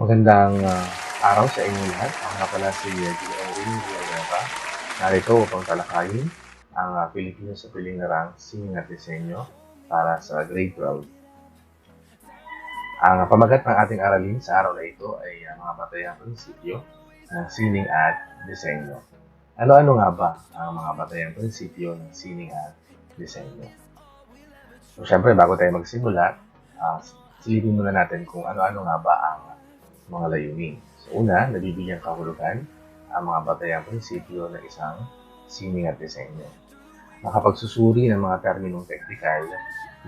Magandang araw sa inyo lahat. Ako nga pala si Ginoong Villanueva. Narito upang talakayin ang Pilipino sa Pilinarang Sining at Disenyo para sa Grade 12. Ang pamagat ng ating aralin sa araw na ito ay mga batayang prinsipyo ng sining at disenyo. Ano-ano nga ba ang mga batayang prinsipyo ng sining at disenyo? So, syempre, bago tayo magsimula, silipin muna natin kung ano-ano nga ba ang mga layunin. So, una, nabibigyan kahulugan ang mga batayang prinsipyo ng isang sining at disenyo. Nakapagsusuri ng mga terminong teknikal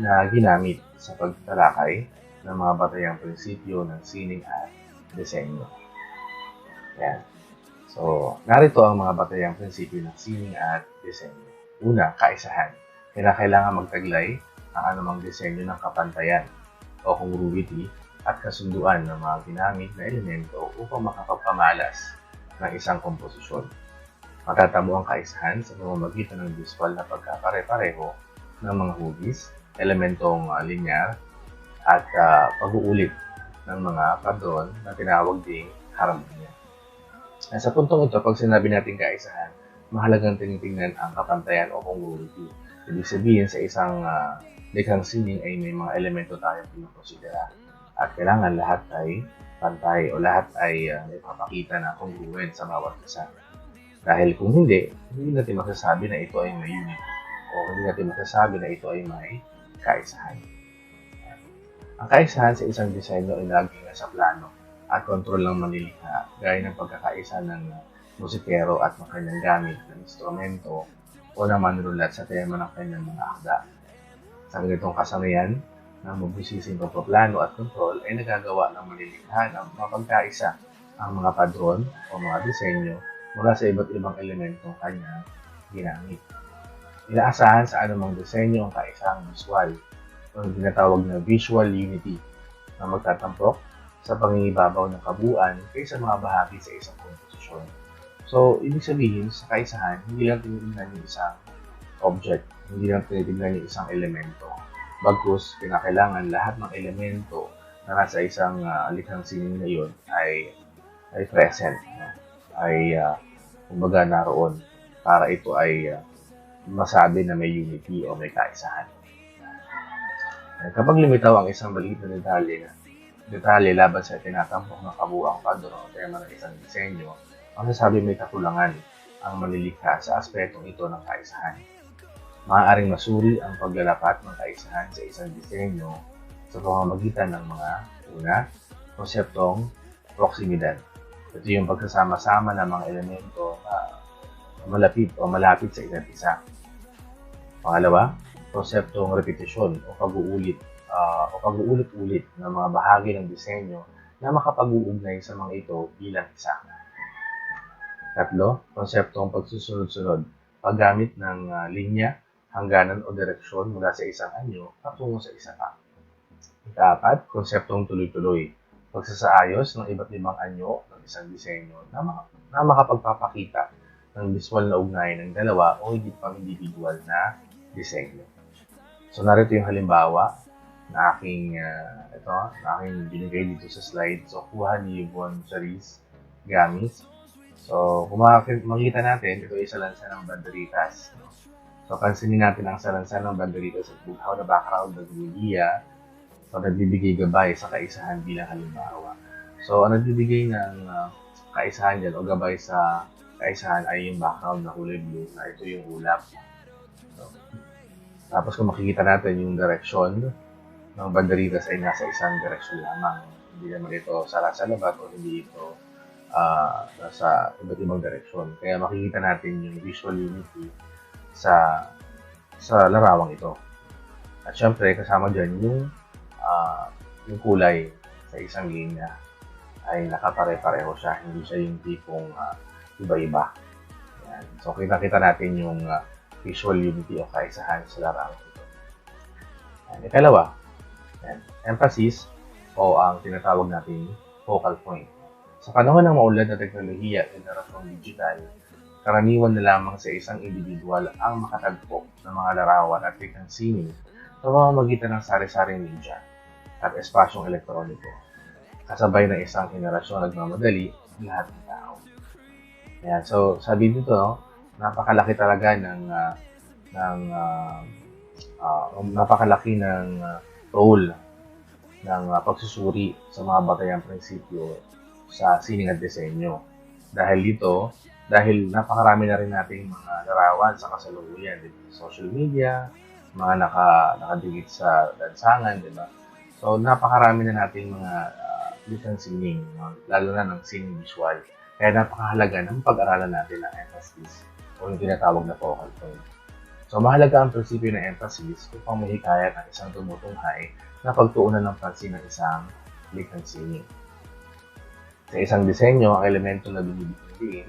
na ginamit sa pagtalakay ng mga batayang prinsipyo ng sining at disenyo. Yan. So, narito ang mga batayang prinsipyo ng sining at disenyo. Una, kaisahan. Kailangan magtaglay ang anumang disenyo ng kapantayan o congruity at kasunduan ng mga ginamit na elemento upang makapagpamalas ng isang komposisyon. Matatamo ang kaisahan sa pamamagitan ng visual na pagkapare-pareho ng mga hugis, elementong linear, at pag-uulit ng mga padron na tinawag ding harmonya. Sa puntong ito, pag sinabi natin kaisahan, mahalagang tinitingnan ang kapantayan o congruity. Ibig sabihin, sa isang likhang sining ay may mga elemento tayong pinakonsidera. At kailangan lahat ay pantay o lahat ay may papakita na congruent sa bawat isa. Dahil kung hindi natin masasabi na ito ay may unity o hindi natin masasabi na ito ay may kaisahan. Ang kaisahan sa isang disenyo ay laging nasa plano at kontrol ng manlilikha gaya ng pagkakaisa ng musikero at ng kanyang gamit ng instrumento o ng manunulat sa tema ng kanyang mga akda. Sa ganitong kasanayan, ng mabusising pagpaplano at kontrol ay nagagawa ng malilikha ng mapagkaisa ang mga padron o mga disenyo mula sa iba't ibang elementong kanya ginamit. Inaasahan sa anumang disenyo ang kaisang visual o tinatawag na visual unity na magtatampok sa pangingibabaw ng kabuuan kaysa mga bahagi sa isang komposisyon. So, ibig sabihin, sa kaisahan, hindi lang tinitingnan yung isang object, hindi lang tinitingnan yung isang elemento. Bagkus, kinakailangan lahat ng elemento na nasa isang likhang sining na yun ay present, ay kumbaga naroon para ito ay masabi na may unity o may kaisahan. Kapag lumitaw ang isang maliit na detalye laban sa tinatampok ng kabuuang padron o tema ng isang disenyo, masasabi may kakulangan ang malilikha sa aspetong ito ng kaisahan. Maaaring masuri ang paglalapat ng kaisahan sa isang disenyo sa pamamagitan ng mga konseptong proximidad. Ito yung pagsasama-sama ng mga elemento na malapit sa isa't isa. Pangalawa, konseptong repetisyon o pag-uulit-ulit ng mga bahagi ng disenyo na makapag-uugnay sa mga ito bilang isa. Tatlo, konseptong pagsusunod-sunod, paggamit ng linya, hangganan o direksyon mula sa isang anyo patungo sa isa pa. Ika-apat, konseptong tuloy-tuloy, pagsasaayos ng iba't ibang anyo ng isang disenyo na makapagpapakita ng visual na ugnayan ng dalawa o higit pang individual na disenyo. So, narito yung halimbawa na aking binigay dito sa slide. So, kuha ni Yvonne Charis gamit. So, kung makikita natin, ito ay salansan ng banderitas. So, pansinin natin ang salansan ng banderitas at bughaw na background ng media. So, nagbibigay gabay sa kaisahan bilang halimbawa. So, ang nagbibigay ng kaisahan dyan o gabay sa kaisahan ay yung background na kulay blue na ito yung ulap. So, tapos kung makikita natin yung direksyon ng banderitas ay nasa isang direksyon lamang. Hindi naman ito sara sa labat o hindi ito nasa iba't ibang direksyon. Kaya makikita natin yung visual unity sa larawang ito. At syempre, kasama dyan yung kulay sa isang linya ay nakapare-pareho siya. Hindi siya yung tipong iba-iba. Yan. So, kita natin yung visual unity o kaisahan sa larawang ito. Yan. Ikalawa, emphasis o ang tinatawag natin focal point. Sa panahon ng maunlad na teknolohiya at generasyon digital, karaniwan na lamang sa isang individual ang makatagpo ng mga larawan at likhang sining sa pamamagitan ng sari-saring media at espasyong elektroniko. kasabay ng isang henerasyon nagmamadali ang lahat ng tao. Ayan, so sabi dito, no, napakalaki talaga napakalaki ng role ng pagsusuri sa mga batayang prinsipyo sa sining at disenyo. Dahil napakarami na rin nating mga larawan sa kasalukuyan, di ba? Social media, mga nakadikit sa lansangan, di ba? So, napakarami na nating mga litang sining, no? Lalo na ng sining visual. Kaya napakahalaga ng pag-aralan natin ang emphasis o yung tinatawag na focal point. So, mahalaga ang prinsipyo ng emphasis upang mahikayat ang isang tumutunghay na pagtuunan ng pansin ng isang likhang sining. Sa isang disenyo, ang elemento na binibigyan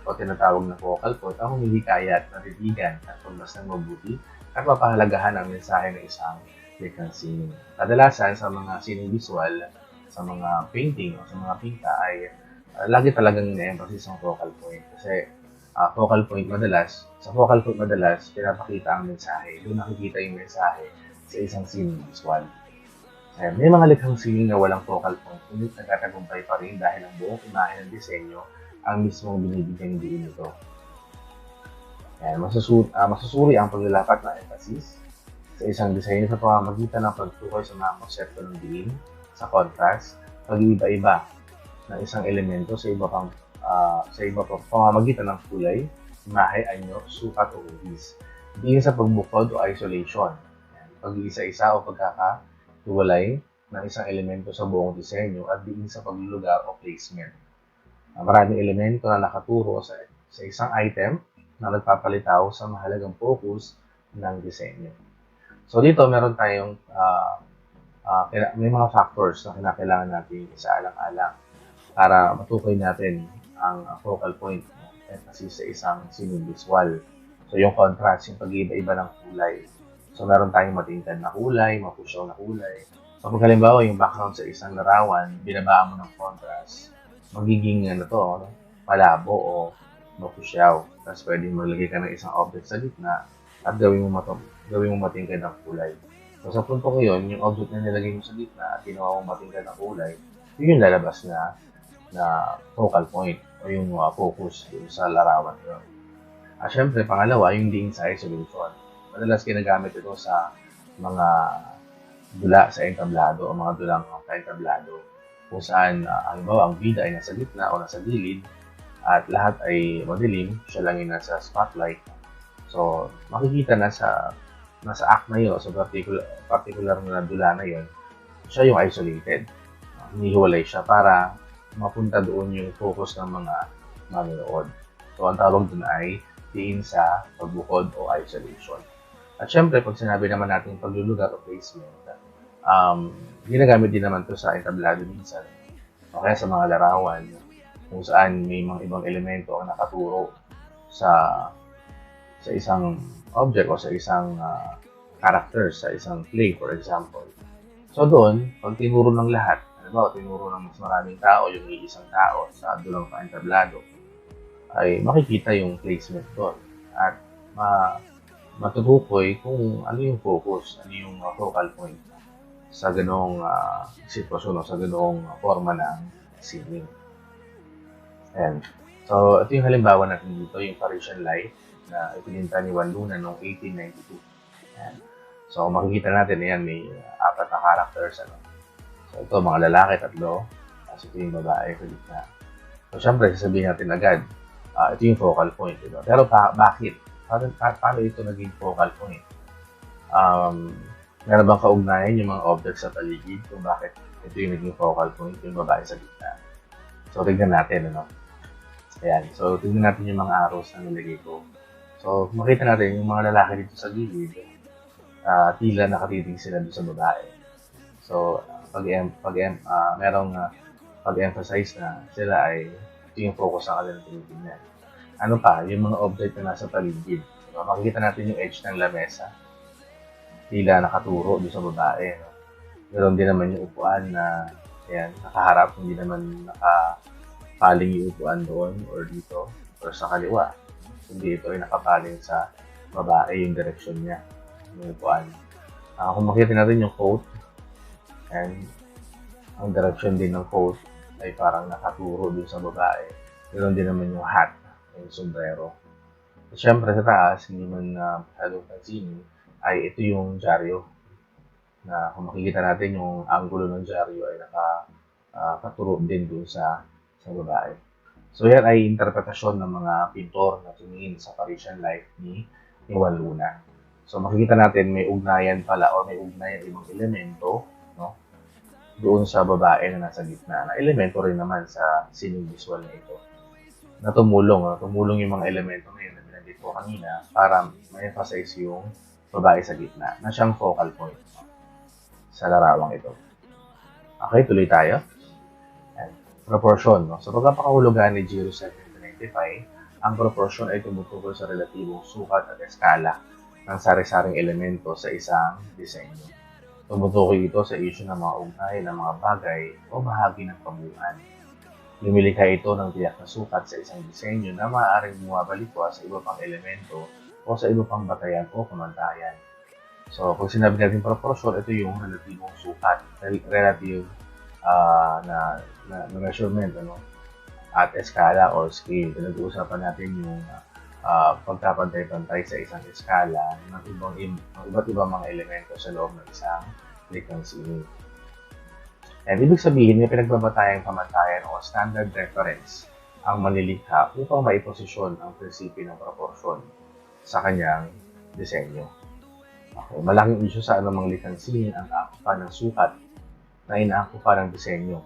o tinatawag na focal point ang humihikayat na titigan at pagbasang mabuti at mapahalagahan ang mensahe ng isang likhang sining. Kadalasan sa mga sining visual, sa mga painting o sa mga pinta ay lagi talagang na-emphasis ang focal point kasi sa focal point madalas pinapakita ang mensahe. Doon nakikita yung mensahe sa isang sining visual. May mga likhang sining na walang focal point, ngunit nagtatagumpay pa rin dahil ang buong imahe ng disenyo ang mismong binibigyan diin nito. Masusuri ang paglalapat ng emphasis sa isang disenyo sa pamamagitan ng pagtukoy sa mga konsepto ng diin, sa contrast, pag-iiba-iba ng isang elemento sa iba pang pamamagitan ng kulay, imahe, anyo, sukat o hugis. Diin sa pagbukod o isolation, pag-iisa-isa o pagkakatuwalay ng isang elemento sa buong disenyo at diin sa paglulugar o placement. Maraming elemento na nakaturo sa isang item na nagpapalitaw sa mahalagang focus ng disenyo. So dito meron tayong may mga factors na kinakailangan natin isaalang-alang para matukoy natin ang focal point emphasis sa isang sining visual. So yung contrast, yung pag-iiba-iba ng kulay. So meron tayong matingkad na kulay, mapusyaw na kulay. So pag halimbawa yung background sa isang larawan, binabaan mo ng contrast, magiging malabo o mapusyaw. Tapos pwedeng maglagay ka ng isang object sa gitna at gawin mo matingkad ang kulay. So sa punto ko yun, yung object na nilagay mo sa gitna at ginawa mo matingkad ang kulay, yun yung lalabas na focal point o yung focus sa larawan yun. Siyempre, pangalawa, yung diin sa isolation. Madalas ginagamit ito sa mga dula sa entablado o mga dulang ka-entablado kung saan, halimbawa, ang bida ay nasa gitna o nasa gilid at lahat ay madilim, siya lang yung nasa spotlight. So, makikita na sa act na yun, sa particular na dula na yun, siya yung isolated. Hinihiwalay siya para mapunta doon yung focus ng mga manonood. So, ang tawag doon ay diin sa pagbukod o isolation. At syempre, pag sinabi naman natin paglulugar o placement, ginagamit din naman to sa entablado minsan. O kaya sa mga larawan kung saan may mga ibang elemento ang nakaturo sa isang object o sa isang character, sa isang play, for example. So doon, pag tinuro ng lahat, tinuro ng mas maraming tao, yung iisang tao sa dulang ka-entablado, ay makikita yung placement doon at matutukoy kung ano yung focus, ano yung focal point sa ganoong sitwasyon o sa ganoong forma ng sining. And so ito yung halimbawa natin dito, yung Parisian Life na ipininta ni Juan Luna noong 1892. Ayan. So makikita natin, ayan, may 4 na characters. So ito, mga lalaki, 3. Tapos ito yung babae sa gitna. So syempre, sasabihin natin agad, ito yung focal point. Diba? Pero bakit? Paano ito naging focal point? Meron bang kaugnayan yung mga objects sa paligid kung bakit ito yung naging focal point, yung babae sa gitna? So tignan natin, Ayan. So tignan natin yung mga arrows na nilagay ko. So makita natin yung mga lalaki dito sa gilid, tila nakatitig sila doon sa babae. So merong pag-emphasize na sila ay ito yung focus ng kanilang tinitingnan. Ano pa, yung mga object na nasa paligid. Diba? Makikita natin yung edge ng lamesa. Tila nakaturo doon sa babae. Meron din naman yung upuan na nakaharap, hindi naman nakapaling yung upuan doon or dito or sa kaliwa. Hindi ito ay nakapaling sa babae yung direksyon niya, yung upuan. Kung makita natin yung quote, and ang direksyon din ng coat ay parang nakaturo dun sa babae. Ganoon din naman yung hat, yung sombrero. At syempre sa taas, hindi man masyadong pansinin, ay ito yung dyaryo na kung makikita natin yung angulo ng dyaryo ay nakaturo din dun sa babae. So yan ay interpretasyon ng mga pintor na tumingin sa Parisian life ni Juan Luna. So makikita natin may ugnayan pala o may ugnayan ibang elemento, no, doon sa babae na nasa gitna na elemento rin naman sa sining visual na ito. Na tumulong yung mga elemento na yun na binanggit ko kanina para ma-emphasize yung babae sa gitna na siyang focal point sa larawang ito. Okay, tuloy tayo. Proportion. No? Sa pagpapakahulugan ni Giro 1795, ang proportion ay tumutukoy sa relatibong sukat at eskala ng sari-saring elemento sa isang disenyo. Tumutukoy ito sa isyu ng mga ugnay ng mga bagay o bahagi ng kabuuan. Lumilikha ito ng tiyak na sukat sa isang disenyo na maaaring bumabalikwa sa iba pang elemento o sa iba pang batayan o kamantayan. So, kung sinabi natin proportion, ito yung relatibong sukat, relative na measurement, ano, at eskala or scale. Pinag-uusapan natin yung pagkapantay-pantay sa isang eskala ng iba't ibang mga elemento sa loob ng isang likhang sining. And ibig sabihin, may pinagbabatayang pamantayan o standard reference ang manilikha upang maiposisyon ang prinsipyo ng proportion sa kanyang disenyo. Okay, malaking isyu sa anumang likhang sining ang angkupan ng sukat na inaangkupan ng disenyo.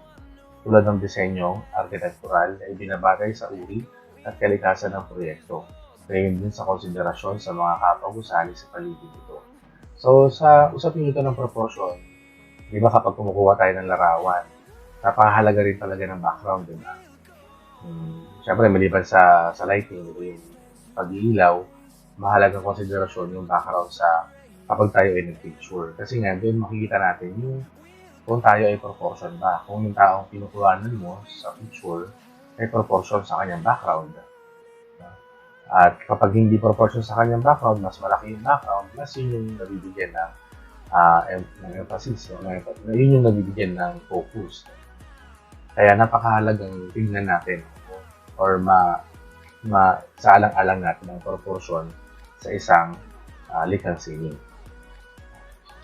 Tulad ng disenyo arkitektural ay binabagay sa uri at kalikasan ng proyekto. Gayon din sa konsiderasyon sa mga kapag-usali sa paligid ito. So, sa usapin ito ng proportion, di ba kapag kumukuha tayo ng larawan, napakahalaga rin talaga ng background, di ba? Siyempre, maliban sa lighting, yung pag-iilaw, mahalagang konsiderasyon yung background sa kapag tayo ay nag-picture. Kasi nga, doon makikita natin yung kung tayo ay proportion ba. Kung yung taong pinukuhanan mo sa picture ay proportion sa kanyang background. At kapag hindi proportion sa kanyang background, mas malaki yung background, mas yun yung nabibigyan ng emphasis. Yun yung nabibigyan ng focus. Kaya napakahalagang tingnan natin or saalang-alang natin ang proportion sa isang likhang sining.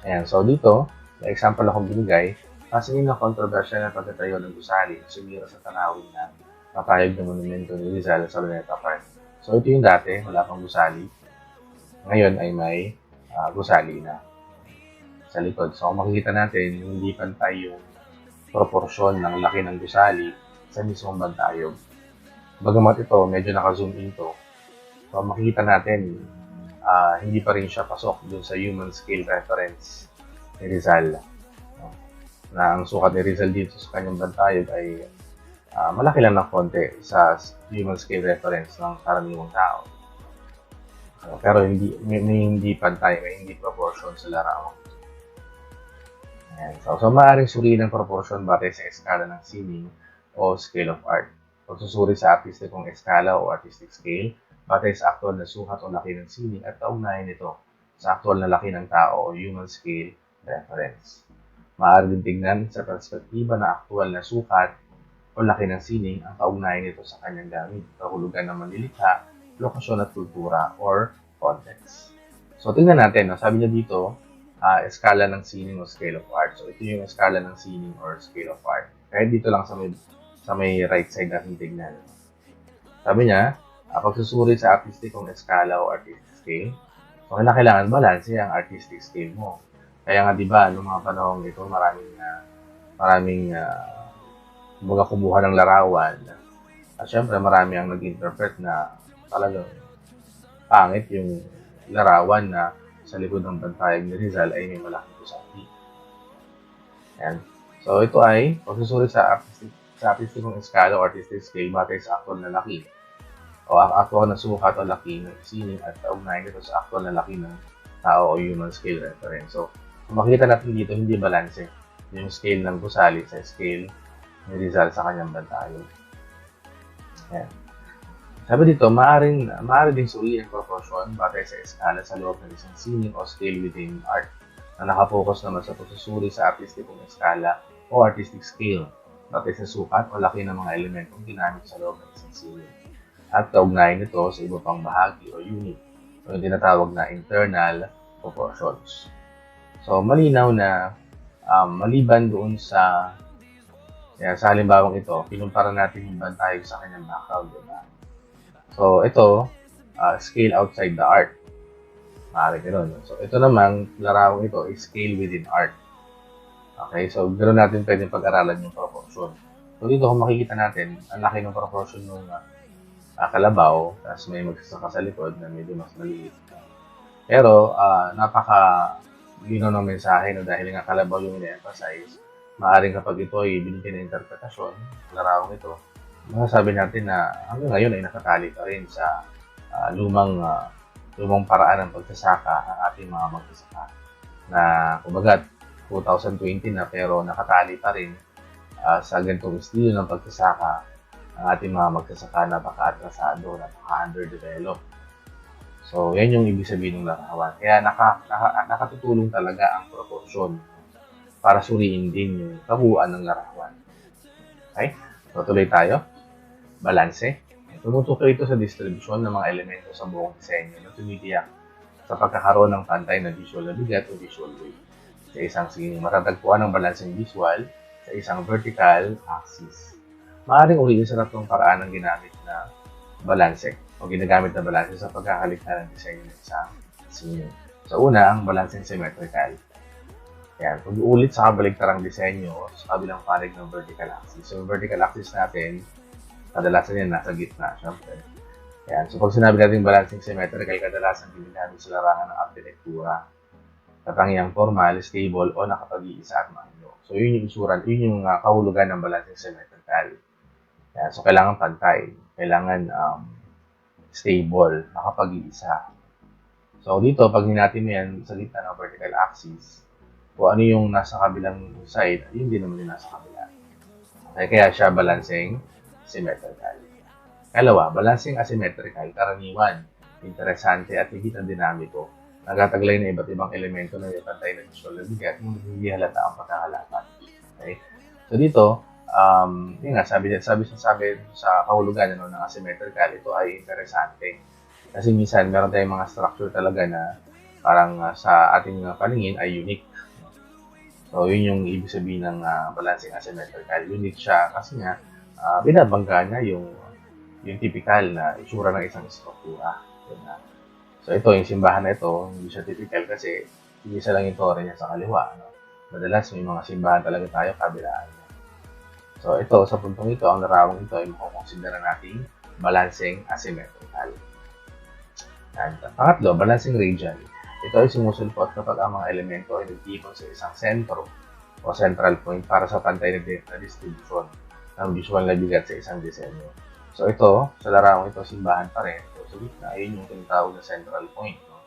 Ayan, so dito, may example akong binigay, pasingin ng kontrobersya ng pagtatayo ng gusali na sumira sa tanawin na napayag ng monumento ni Rizal sa Luneta Park. So ito yung dati, wala pang gusali. Ngayon ay may gusali na sa likod. So makikita natin, hindi pantay yung proporsyon ng laki ng gusali sa mismong bantayog. Bagamat ito, medyo naka-zoom in to. So makikita natin, hindi pa rin siya pasok dun sa human scale reference ni Rizal. Na ang sukat ni Rizal dito sa kanyang bantayog ay malaki lang ng konti sa human scale reference ng karaniwang tao. Pero hindi pantay, may hindi proportion sa larawan. So maaaring suriin ang proportion batay sa eskala ng sining o scale of art. Pagsusuri sa artistikong eskala o artistic scale, batay sa aktual na sukat o laki ng sining at kaugnayan nito sa aktual na laki ng tao o human scale reference. Maaari din tingnan sa perspektiba na aktual na sukat o laki ng sining ang kaugnayan nito sa kanyang gamit, kahulugan ng manlilikha, lokasyon at kultura or context. So tingnan natin, sabi niya dito, eskala ng sining o scale of art. So ito yung eskala ng sining or scale of art. Kahit dito lang sa may right side natin tignan. Sabi niya, pagsusuri sa artistikong eskala o artistic scale, so kailangan balance ang artistic scale mo. Kaya nga 'di ba, noong mga panahon ito, maraming mga kumuha ng larawan. At syempre marami ang nag-interpret na talagang pangit yung larawan na sa likod ng bantayog ni Rizal ay may malaking gusali. Ayan. So ito ay pagsusuri sa artistikong eskala o artistic scale batay sa aktual na laki o ang aktual na sukat o laki ng sining at kaugnayan nito sa aktual na laki ng tao o human scale reference. So makikita natin dito hindi balanse yung scale ng gusali sa scale ni Rizal sa kanyang bantayog. Ayan. Sabi dito, maaari din suriin ang proportion batay sa eskala sa loob ng isang sining o scale within art na nakapokus naman sa pagsusuri sa artistikong eskala o artistic scale, pati sa sukat o laki ng mga elementong ginamit sa loob ng isang silid. At kaugnayan nito sa iba pang bahagi o unit, o yung tinatawag na internal proportions. So, malinaw na maliban doon sa halimbawang ito, kinumpara natin yung bantay sa kanyang background, diba? So, ito, scale outside the art. Maaari gano'n. So, ito namang larawang ito is scale within art. Okay, so gano'n natin pwedeng pag-aralan yung proportion. So, dito kung makikita natin, ang laki ng proportion ng kalabaw, tapos may magsasaka sa likod na medyo mas maliit. Pero, linaw ng mensahe na dahil nga kalabaw yung ina-emphasize, maaaring kapag ito ay binigyan ng interpretasyon, larawang ito, masasabi natin na hanggang ngayon ay nakatali pa rin sa lumang paraan ng pagsasaka ng ating mga magsasaka. Na, kumbaga, 2020 na pero nakatali pa rin sa ganitong estilo ng pagsasaka ang ating mga magsasaka na napaka-atrasado, napaka-underdeveloped. So, yan yung ibig sabihin ng larawan. Kaya nakatutulong talaga ang proportion para suriin din yung kabuuan ng larawan. Okay? So, tuloy tayo. Balanse. Tumutukoy ito sa distribusyon ng mga elemento sa buong disenyo na tumitiyak sa pagkakaroon ng pantay na visual na bigat o visual weight. Sa isang scene, matatagpuan ang balanseng visual sa isang vertical axis. Maaaring uriin sa tatlong paraan ang ginamit na balanse o ginagamit na balanse sa pagkakalikha ng disenyo ng isang scene. Sa una, ang balanseng symmetrical. Yan, pag-uulit sa kabaligtarang disenyo sa kabilang panig ng vertical axis. So, yung vertical axis natin, kadalasan yan nasa gitna, syempre. Yan. So, pag sinabi natin balancing symmetrical, kadalasan ginagamit sa larangan ng arkitektura. Katangiang formal, stable, o nakapag-iisa at maano. So, yun yung isuran, yun yung kahulugan ng balancing symmetrical. Yan. So, kailangan pantay. Kailangan stable, nakapag-iisa. So, dito, pag natin yan sa gitna ng vertical axis, kung ano yung nasa kabilang side, yun din naman yung nasa kabila. Okay, kaya siya balancing symmetrical. Kalawa, balancing asymmetrical, karaniwan, interesante at higit ang dinamiko. Nagtataglay ng iba't ibang elemento na ipantay ng visual na bigat yung hindi halata ang pagkakalapan. Okay? So dito, yun nga, sabi sa kahulugan ng asymmetrical, ito ay interesante. Kasi minsan, meron tayong mga structure talaga na parang sa ating paningin ay unique. So, yun yung ibig sabihin ng balancing asymmetrical. Unique siya kasi nga, binabangga niya yung typical na itsura ng isang struktura. So, ito, yung simbahan na ito, hindi siya typical kasi isa lang yung tore niya sa kaliwa. No? Madalas, may mga simbahan talaga tayo kabilaan niya. So, ito, sa puntong ito, ang larawang ito ay makukonsidera nating balancing asymmetrical. And pangatlo, balancing radial. Ito ay sumusulpot kapag ang mga elemento ay nagtipon sa isang sentro o central point para sa pantay na distribution ng visual na bigat sa isang disenyo. So ito, sa larawang ito, simbahan pa rin. So sa gitna, ayun yung tinatawag na central point. No?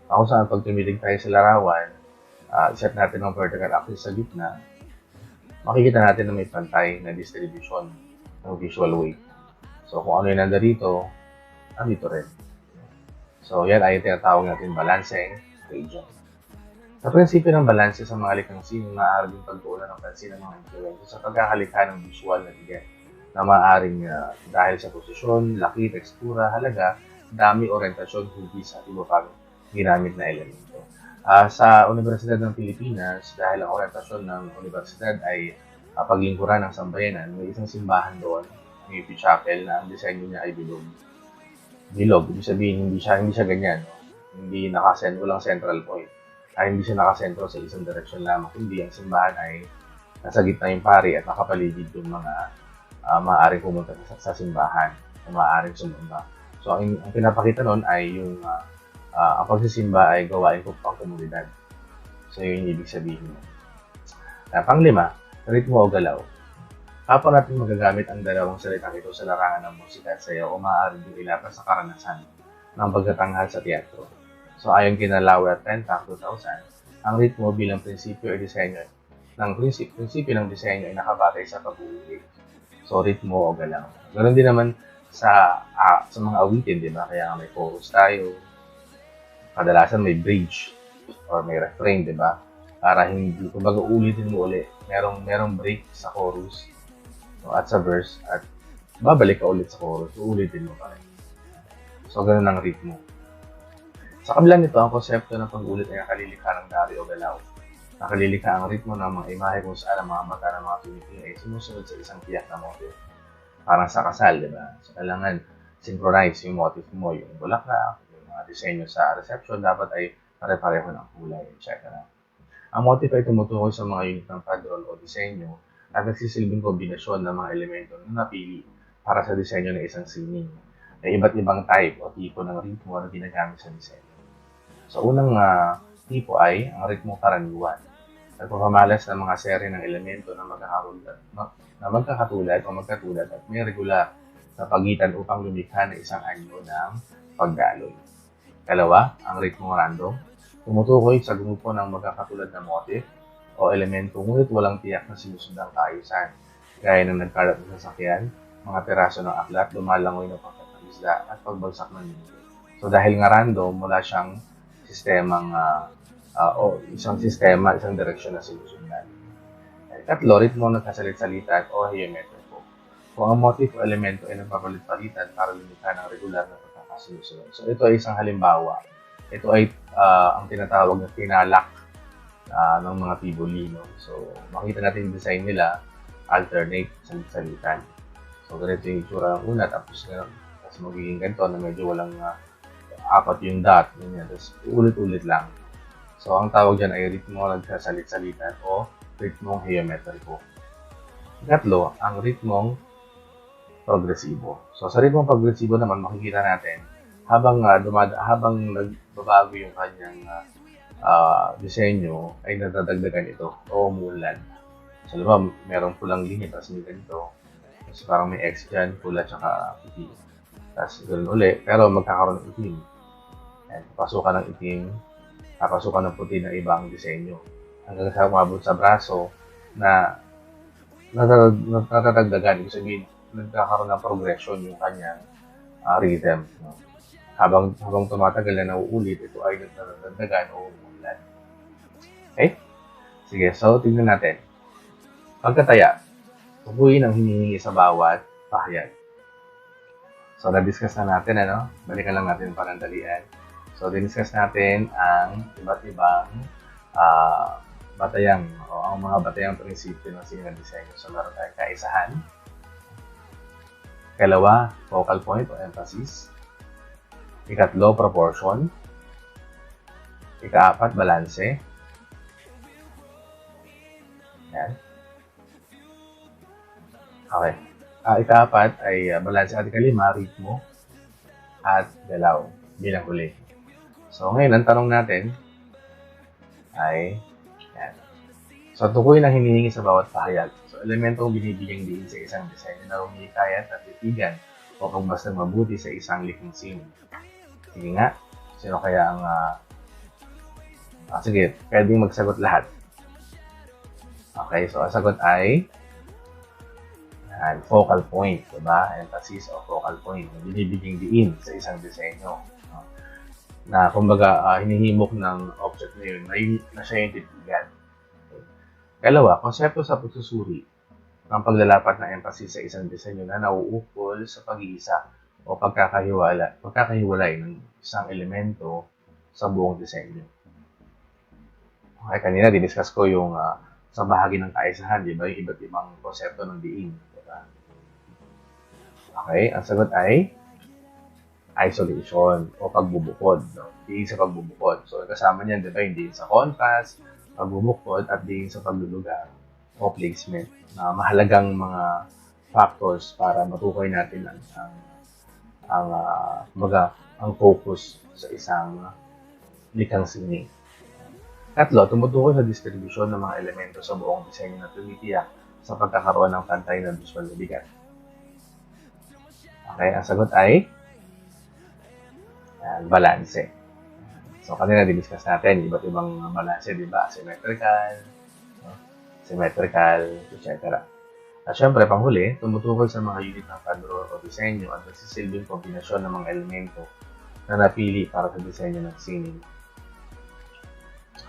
Kung saan pag tumilig tayo sa larawan, set natin ang vertical axis sa gitna, makikita natin na may pantay na distribution ng visual weight. So kung ano yung nandarito, nandito rin. So yan ay tinatawag natin balancing radial. Sa prinsipyo ng balanse sa mga likhang scene, maaari din pagtuunan ng pansin ng mga influensya sa pagkakalikha ng visual na bigat na maaaring dahil sa posisyon, laki, tekstura, halaga, dami, orientasyon, hugis at iba pang ginamit na elemento. Sa Universidad ng Pilipinas, dahil ang orientasyon ng universidad ay paglingkuran ng sambayanan, may isang simbahan doon, ang UP Chapel, na ang disenyo niya ay bilog. Ibig sabihin, hindi siya ganyan. No? Hindi walang central point. Hindi siya nakasentro sa isang direksyon lamang, kundi ang simbahan ay nasa gitna yung pari at nakapaligid yung mga maaaring pumunta sa simbahan o maaaring sumamba. So, ang pinapakita nun ay yung ang pagsisimba ay gawain ko pang komunidad. So, yun yung ibig sabihin mo. Panglima, ritmo o galaw. Kapag natin magagamit ang dalawang salitang ito sa larangan ng musika at sayaw o maaaring din ilapas sa karanasan ng pagtatanghal sa teatro. So, ayon kina Lauer at Penta, 2000, ang ritmo bilang prinsipyo ay disenyo prinsipyo ng disenyo ay nakabatay sa pag-uwi. So, ritmo o galaw. Ganoon din naman sa mga awitin, di ba? Kaya may chorus tayo. Kadalasan may bridge or may refrain, di ba? para hindi, kumbaga ulitin mo ulit. Merong break sa chorus at sa verse at babalik ka ulit sa chorus, uulitin mo pa rin. So, ganun ang ritmo. Sa kabila nito, ang konsepto ng pag-ulit ay nakalilikha ng dari o galaw. Nakalilikha ang ritmo ng mga imahe kung saan ang mga mata ng mga tumiting ay sumusunod sa isang tiyak na motif. Parang sa kasal, di ba? So, kailangan synchronize yung motif mo, yung bulaklak, yung mga disenyo sa reception, dapat ay pare-pareho ng kulay, etc. Ang motif ay tumutukoy sa mga unit ng padron o disenyo at nagsisilbing kombinasyon ng mga elemento na napili para sa disenyo ng isang sining. May iba't ibang type o tipo ng ritmo na ginagamit sa disenyo. Sa unang tipo ay ang ritmo karaniwan. Nagpapamalas ng mga seri ng elemento na magkakatulad o magkatulad at may regular na pagitan upang lumikha ng isang anyo ng pagdaloy. Dalawa, ang ritmo random. Tumutukoy sa grupo ng magkakatulad na motif o elemento ngunit walang tiyak na sinusundang kaayusan. Gaya ng nagkalat ng sasakyan, mga piraso ng aklat, lumalangoy na pagkat ng isda at pagbagsak ng mundo. So dahil nga random, wala siyang sistemang isang sistema, isang direksyon na sinusundan. Tatlo, ritmo ng kasalit-salitan o geometriko. Kung ang motif o elemento ay nagpapalit-palitan para lumikha ng regular na pagkakasunod. So ito ay isang halimbawa. Ito ay ang tinatawag na tinalak ng mga tiboli. No? So makita natin yung design nila, alternate salit-salitan. So ganito yung itsura ng una, tapos magiging ganito na medyo walang apat yung dot, ganyan. Tapos ulit-ulit lang. So, ang tawag dyan ay ritmo nagsasalit-salitan o ritmong geometriko. Ikatlo, ang ritmong progresibo. So, sa ritmong progresibo naman, makikita natin, habang nagbabago yung kanyang disenyo, ay nadadagdagan ito o umuunlad. So, diba, merong pulang linya, tapos may ganito. Tapos parang may X dyan, pula tsaka itim. Tapos ganoon ulit, pero magkakaroon ng itim. Ayan, pasukan ng itim, papasukan ng puti ng ibang disenyo. Hanggang sa umabot sa braso na natatagdagan. Ibig sabihin, nagkakaroon ng progression yung kanyang rhythm. No? Habang tumatagal na nauulit, ito ay nagtatagdagan o umulan. Okay? Sige, so tignan natin. Pagkataya, tubuhin ang hinihingi sa bawat pahayag. So, na-discuss na natin, ano? Balikan lang natin panandalian. So, diniscuss natin ang iba't ibang batayang o ang mga batayang prinsipyo ng sining disenyo. So, meron tayong kaisahan. Kalawa, focal point o emphasis. Ikatlo, proportion. Ikaapat, balanse. Yan. Okay. Ikaapat ay balanse at ikalima, ritmo at galaw bilang huli. So, ngayon, ang tanong natin ay, yan. So, tukoy na hinihingi sa bawat pahayag. So, elementong binibigyang diin sa isang disenyo na humihikayat at titigan o pagbasta mabuti sa isang likhang sining. Sige nga, sino kaya ang, sige, pwedeng magsagot lahat. Okay, so ang sagot ay, focal point, diba? Emphasis o focal point. Binibigyang diin sa isang disenyo. Na kumbaga hinihimok ng object na yun na siya yung titigan. Kalawa, konsepto sa pagsusuri ng paglalapat ng emphasis sa isang disenyo na nauukol sa pag-iisa o pagkakahiwalay ng isang elemento sa buong disenyo. Okay, kanina diniscuss ko yung sa bahagi ng kaisahan, di ba? Yung iba't ibang konsepto ng diin. Diba? Okay, ang sagot ay isolation o pagbubukod. No? Diin sa pagbubukod. So, kasama niyan, di ba, yung diin sa contrast, pagbubukod, at diin sa paglulugar o placement na mahalagang mga factors para matukoy natin ang focus sa isang likhang sining. Tatlo, tumutukoy sa distribusyon ng mga elemento sa buong disenyo na tumitiyak sa pagkakaroon ng pantay na visual na bigat. Okay, ang sagot ay balanse. So, kanina diniscuss natin, iba't ibang balanse, di ba? Symmetrical, etc. At syempre, panghuli, tumutukoy sa mga unit ng padron o disenyo at nagsisilbing kombinasyon ng mga elemento na napili para sa disenyo ng sining.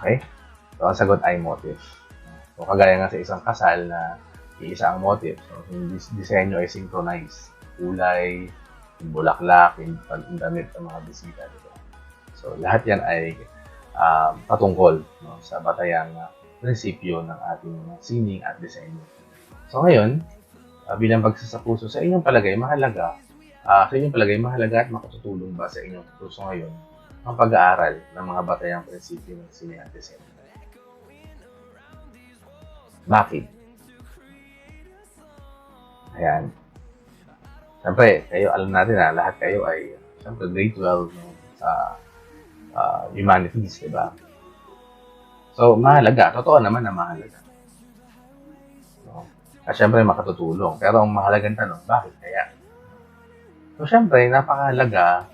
Okay? So, ang sagot ay motif. So, kagaya nga sa isang kasal na iisa ang motif. So, yung disenyo ay synchronize. Kulay, yung bulaklak, yung damit ng mga bisita. Diba? So, lahat yan ay patungkol sa batayang prinsipyo ng ating sining at disenyo. So, ngayon, bilang pagsasapuso, sa inyong palagay, mahalaga at makatutulong ba sa inyong puso ngayon ang pag-aaral ng mga batayang prinsipyo ng sining at disenyo? Bakit? Ayan. Siyempre, kayo, alam natin na lahat kayo ay, siyempre, grade 12 no, sa humanities, di ba? So, mahalaga. Totoo naman na mahalaga. No? At siyempre, makatutulong. Pero ang mahalagang tanong, bakit kaya? So, siyempre, napakahalaga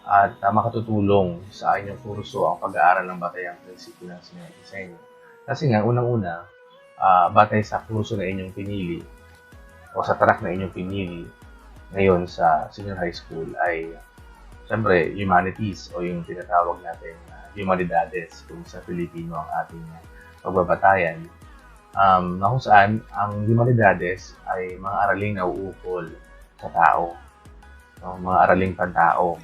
at makatutulong sa inyong kurso ang pag-aaral ng batayang prinsipyo ng sining at disenyo. Kasi nga, unang-una, batay sa kurso na inyong pinili o sa track na inyong pinili ngayon sa senior high school ay siyempre humanities o yung tinatawag natin humanidades kung sa Pilipino ang ating pagbabatayan, na kung saan ang humanidades ay mga araling nauukol sa tao, no? Mga araling pantao.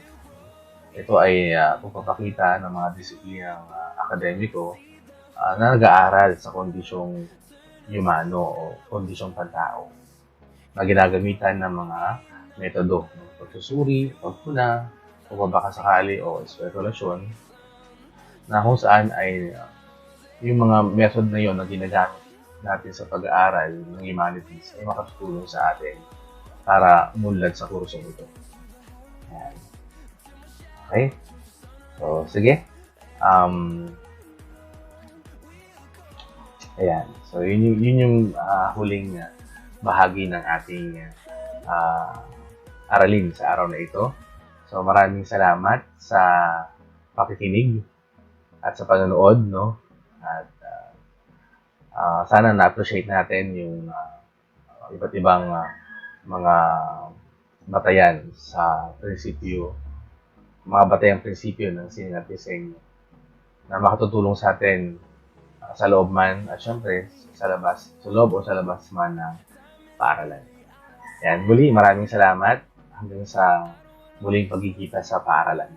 Ito ay pagpapakita ng mga disiplinang akademiko na nag-aaral sa kondisyong humano o kondisyong pantao na ginagamitan ng mga metodo ng pagsusuri, pagpuna, pagbabakasakali o espekulasyon na kung saan ay yung mga method na yon na ginagamit natin sa pag-aaral ng humanities ay makatutulong sa atin para umunlad sa kursong ito. Ayan. Okay? So, sige. Ayan. So, yun yung huling bahagi ng ating aralin sa araw na ito. So, maraming salamat sa pakikinig at sa panonood, no? At sana na-appreciate natin yung iba't ibang mga batayan sa prinsipyo, mga batayang prinsipyo ng sining at disenyo na makatutulong sa atin sa loob man at syempre sa loob o sa labas man ng paaralan. Yan, muli maraming salamat hanggang sa muling pagkikita sa paaralan.